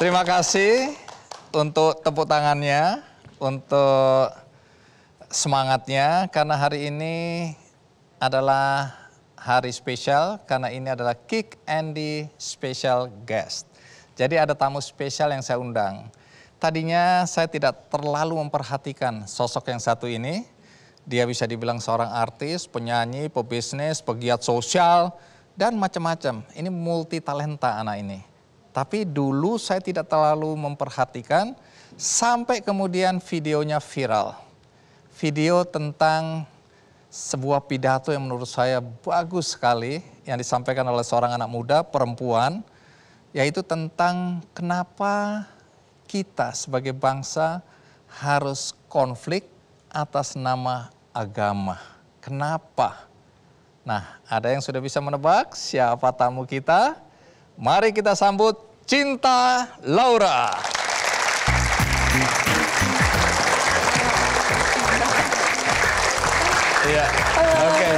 Terima kasih untuk tepuk tangannya, untuk semangatnya, karena hari ini adalah hari spesial, karena ini adalah Kick Andy Special Guest. Jadi ada tamu spesial yang saya undang. Tadinya saya tidak terlalu memperhatikan sosok yang satu ini. Dia bisa dibilang seorang artis, penyanyi, pebisnis, pegiat sosial, dan macam-macam. Ini multi talenta anak ini. Tapi dulu saya tidak terlalu memperhatikan sampai kemudian videonya viral. Video tentang sebuah pidato yang menurut saya bagus sekali yang disampaikan oleh seorang anak muda perempuan, yaitu tentang kenapa kita sebagai bangsa harus konflik atas nama agama. Kenapa? Nah, ada yang sudah bisa menebak siapa tamu kita? Mari kita sambut Cinta Laura. Iya, oke.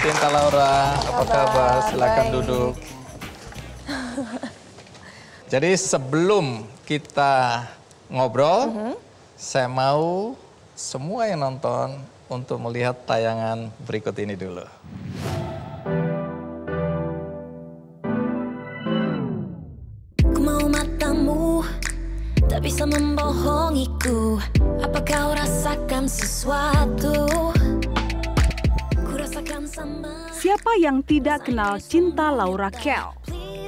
Cinta Laura, apa kabar? Silakan duduk. Jadi sebelum kita ngobrol, saya mau semua yang nonton untuk melihat tayangan berikut ini dulu. Tak bisa membohongiku, apa kau rasakan sesuatu? Ku rasakan sama. Siapa yang tidak kenal Cinta Laura Kell?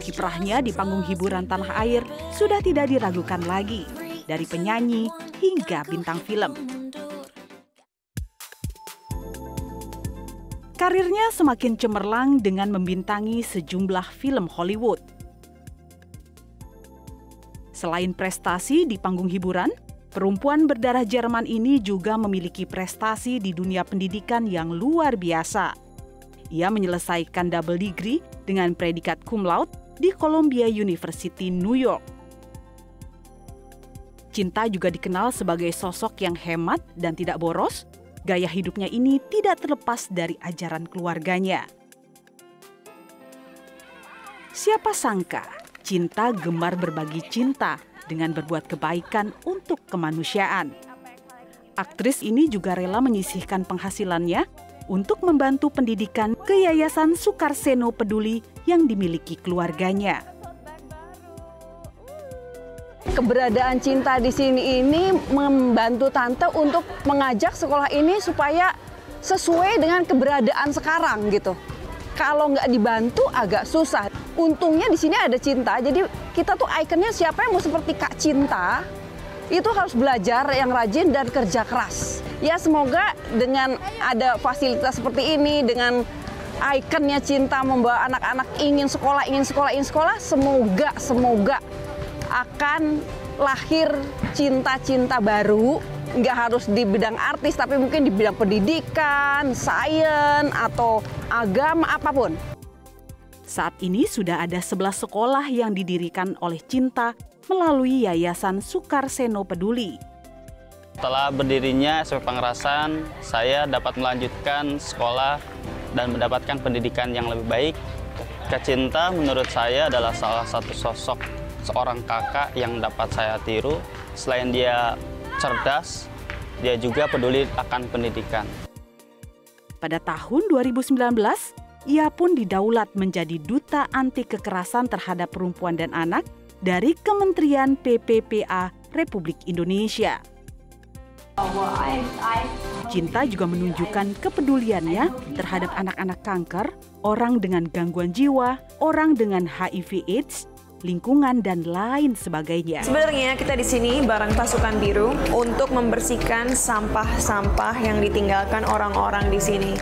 Kiprahnya di panggung hiburan tanah air sudah tidak diragukan lagi, dari penyanyi hingga bintang film. Karirnya semakin cemerlang dengan membintangi sejumlah film Hollywood. Selain prestasi di panggung hiburan, perempuan berdarah Jerman ini juga memiliki prestasi di dunia pendidikan yang luar biasa. Ia menyelesaikan double degree dengan predikat cum laude di Columbia University, New York. Cinta juga dikenal sebagai sosok yang hemat dan tidak boros. Gaya hidupnya ini tidak terlepas dari ajaran keluarganya. Siapa sangka Cinta gemar berbagi cinta dengan berbuat kebaikan untuk kemanusiaan. Aktris ini juga rela menyisihkan penghasilannya untuk membantu pendidikan ke Yayasan Sukarseno Peduli yang dimiliki keluarganya. Keberadaan Cinta di sini ini membantu Tante untuk mengajak sekolah ini supaya sesuai dengan keberadaan sekarang gitu. Kalau nggak dibantu agak susah. Untungnya di sini ada Cinta, jadi kita tuh ikonnya siapa yang mau seperti Kak Cinta, itu harus belajar yang rajin dan kerja keras. Ya semoga dengan ada fasilitas seperti ini, dengan ikonnya Cinta membawa anak-anak ingin sekolah, semoga akan lahir cinta-cinta baru. Nggak harus di bidang artis, tapi mungkin di bidang pendidikan, sains, atau agama, apapun. Saat ini sudah ada 11 sekolah yang didirikan oleh Cinta melalui Yayasan Sukarseno Peduli. Setelah berdirinya SMP Pangerasan, saya dapat melanjutkan sekolah dan mendapatkan pendidikan yang lebih baik. Kak Cinta menurut saya adalah salah satu sosok seorang kakak yang dapat saya tiru. Selain dia cerdas, dia juga peduli akan pendidikan. Pada tahun 2019, ia pun didaulat menjadi Duta Anti Kekerasan Terhadap Perempuan dan Anak dari Kementerian PPPA Republik Indonesia. Cinta juga menunjukkan kepeduliannya terhadap anak-anak kanker, orang dengan gangguan jiwa, orang dengan HIV/AIDS, lingkungan, dan lain sebagainya. Sebenarnya kita di sini bareng Pasukan Biru untuk membersihkan sampah-sampah yang ditinggalkan orang-orang di sini.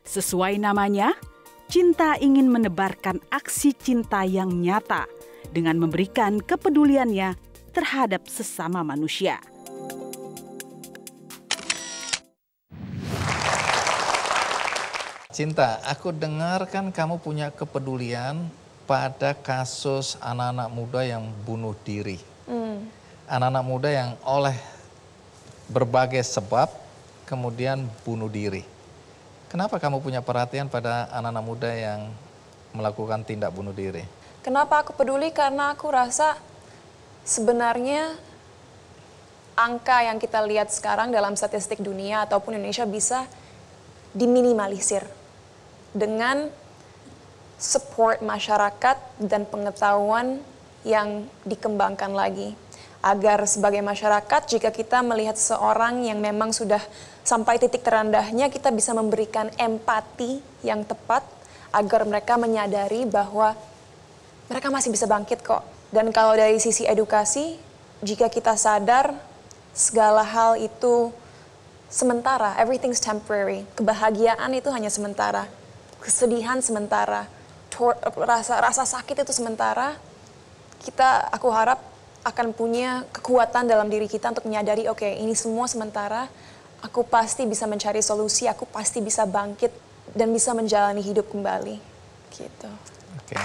Sesuai namanya, Cinta ingin menebarkan aksi cinta yang nyata dengan memberikan kepeduliannya terhadap sesama manusia. Cinta, aku dengar kan kamu punya kepedulian pada kasus anak-anak muda yang bunuh diri. Anak-anak muda yang oleh berbagai sebab kemudian bunuh diri. Kenapa kamu punya perhatian pada anak-anak muda yang melakukan tindak bunuh diri? Kenapa aku peduli? Karena aku rasa sebenarnya angka yang kita lihat sekarang dalam statistik dunia ataupun Indonesia bisa diminimalisir dengan support masyarakat dan pengetahuan yang dikembangkan lagi. Agar sebagai masyarakat, jika kita melihat seseorang yang memang sudah sampai titik terendahnya, kita bisa memberikan empati yang tepat agar mereka menyadari bahwa mereka masih bisa bangkit kok. Dan kalau dari sisi edukasi, jika kita sadar segala hal itu sementara, everything's temporary. Kebahagiaan itu hanya sementara, kesedihan sementara, rasa sakit itu sementara. Aku harap akan punya kekuatan dalam diri kita untuk menyadari, oke, ini semua sementara. Aku pasti bisa mencari solusi, aku pasti bisa bangkit dan bisa menjalani hidup kembali. Gitu. Oke.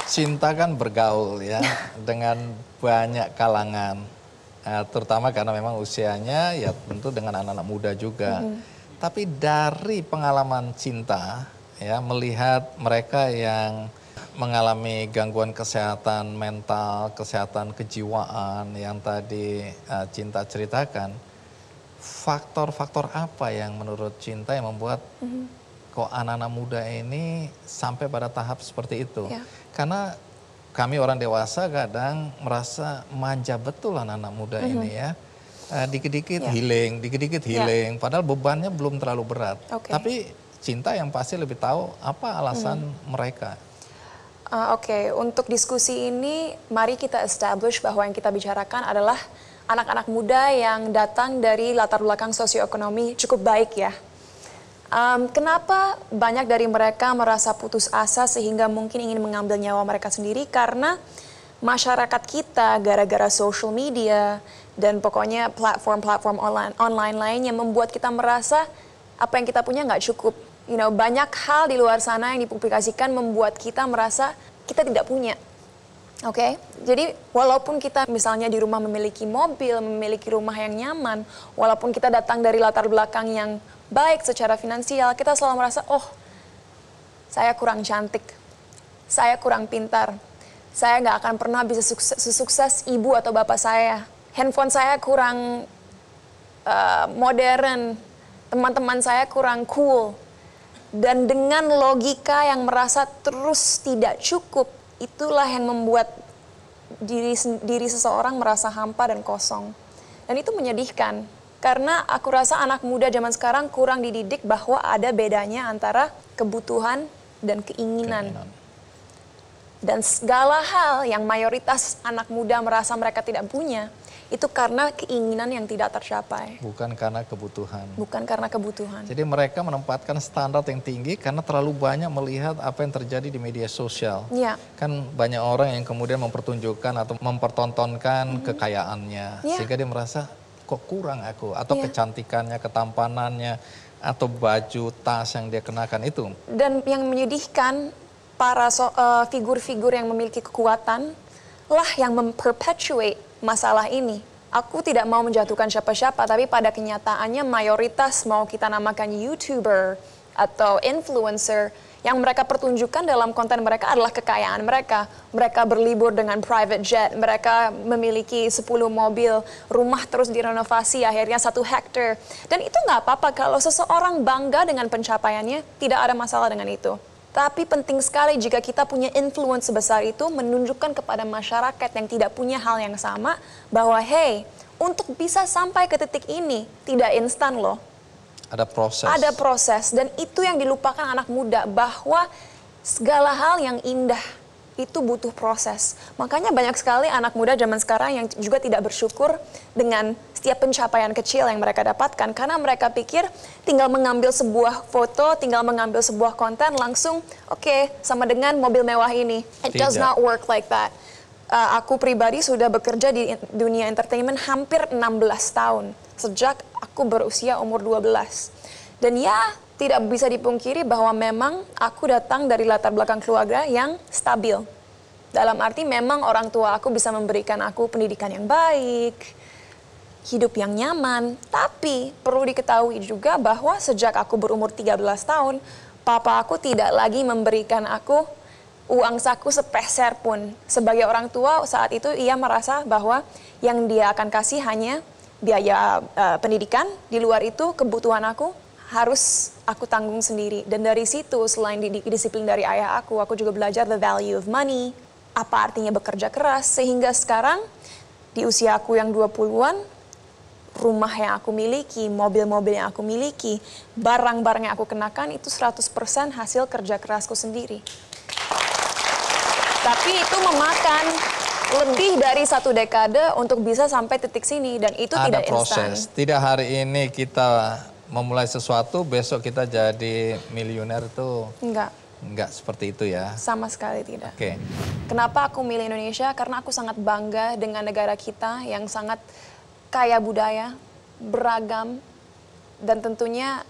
Cinta kan bergaul ya dengan banyak kalangan, terutama karena memang usianya ya tentu dengan anak-anak muda juga. Tapi dari pengalaman cinta ya, melihat mereka yang mengalami gangguan kesehatan mental, kesehatan kejiwaan yang tadi Cinta ceritakan, faktor-faktor apa yang menurut Cinta yang membuat kok anak-anak muda ini sampai pada tahap seperti itu? Ya. Karena kami orang dewasa kadang merasa manja betul anak-anak muda ini ya. Dikit-dikit healing, dikit-dikit healing. Padahal bebannya belum terlalu berat. Tapi Cinta yang pasti lebih tahu apa alasan mereka. Oke, untuk diskusi ini mari kita establish bahwa yang kita bicarakan adalah anak-anak muda yang datang dari latar belakang sosioekonomi cukup baik ya. Kenapa banyak dari mereka merasa putus asa sehingga mungkin ingin mengambil nyawa mereka sendiri? Karena masyarakat kita gara-gara social media dan pokoknya platform-platform online lainnya membuat kita merasa apa yang kita punya nggak cukup. Banyak hal di luar sana yang dipublikasikan membuat kita merasa kita tidak punya. Oke, jadi walaupun kita misalnya di rumah memiliki mobil, memiliki rumah yang nyaman, walaupun kita datang dari latar belakang yang baik secara finansial, kita selalu merasa, oh, saya kurang cantik, saya kurang pintar, saya nggak akan pernah bisa sesukses ibu atau bapak saya, handphone saya kurang modern, teman-teman saya kurang cool. Dan dengan logika yang merasa terus tidak cukup, itulah yang membuat diri seseorang merasa hampa dan kosong. Dan itu menyedihkan. Karena aku rasa anak muda zaman sekarang kurang dididik bahwa ada bedanya antara kebutuhan dan keinginan. Dan segala hal yang mayoritas anak muda merasa mereka tidak punya, itu karena keinginan yang tidak tercapai. Bukan karena kebutuhan. Bukan karena kebutuhan. Jadi mereka menempatkan standar yang tinggi karena terlalu banyak melihat apa yang terjadi di media sosial. Ya. Kan banyak orang yang kemudian mempertunjukkan atau mempertontonkan kekayaannya. Sehingga dia merasa, kok kurang aku, atau kecantikannya, ketampanannya, atau baju, tas yang dia kenakan itu. Dan yang menyedihkan, para figur-figur yang memiliki kekuatan lah yang memperpetuate masalah ini. Aku tidak mau menjatuhkan siapa-siapa, tapi pada kenyataannya mayoritas mau kita namakan YouTuber atau influencer, yang mereka pertunjukkan dalam konten mereka adalah kekayaan mereka. Mereka berlibur dengan private jet, mereka memiliki 10 mobil, rumah terus direnovasi, akhirnya 1 hektar. Dan itu nggak apa-apa kalau seseorang bangga dengan pencapaiannya, tidak ada masalah dengan itu. Tapi penting sekali jika kita punya influence sebesar itu menunjukkan kepada masyarakat yang tidak punya hal yang sama, bahwa hey, untuk bisa sampai ke titik ini, tidak instan loh. Ada proses. Ada proses, dan itu yang dilupakan anak muda, bahwa segala hal yang indah itu butuh proses. Makanya banyak sekali anak muda zaman sekarang yang juga tidak bersyukur dengan setiap pencapaian kecil yang mereka dapatkan. Karena mereka pikir tinggal mengambil sebuah foto, tinggal mengambil sebuah konten, langsung oke, sama dengan mobil mewah ini. It does not work like that. Aku pribadi sudah bekerja di dunia entertainment hampir 16 tahun. Sejak aku berusia umur 12. Dan ya, tidak bisa dipungkiri bahwa memang aku datang dari latar belakang keluarga yang stabil. Dalam arti memang orang tua aku bisa memberikan aku pendidikan yang baik, hidup yang nyaman. Tapi perlu diketahui juga bahwa sejak aku berumur 13 tahun, papa aku tidak lagi memberikan aku uang saku sepeser pun. Sebagai orang tua saat itu ia merasa bahwa yang dia akan kasih hanya biaya pendidikan. Di luar itu kebutuhan aku harus aku tanggung sendiri. Dan dari situ selain disiplin dari ayah aku juga belajar the value of money. Apa artinya bekerja keras. Sehingga sekarang di usia aku yang 20-an, rumah yang aku miliki, mobil-mobil yang aku miliki, barang-barang yang aku kenakan itu 100% hasil kerja kerasku sendiri. Tapi itu memakan lebih dari 1 dekade untuk bisa sampai titik sini. Dan itu tidak instan. Proses. Tidak hari ini kita memulai sesuatu, besok kita jadi miliuner itu enggak seperti itu ya? Sama sekali tidak. Oke. Kenapa aku milih Indonesia? Karena aku sangat bangga dengan negara kita yang sangat kaya budaya, beragam, dan tentunya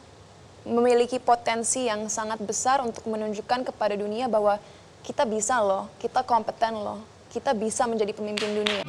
memiliki potensi yang sangat besar untuk menunjukkan kepada dunia bahwa kita bisa loh, kita kompeten loh, kita bisa menjadi pemimpin dunia.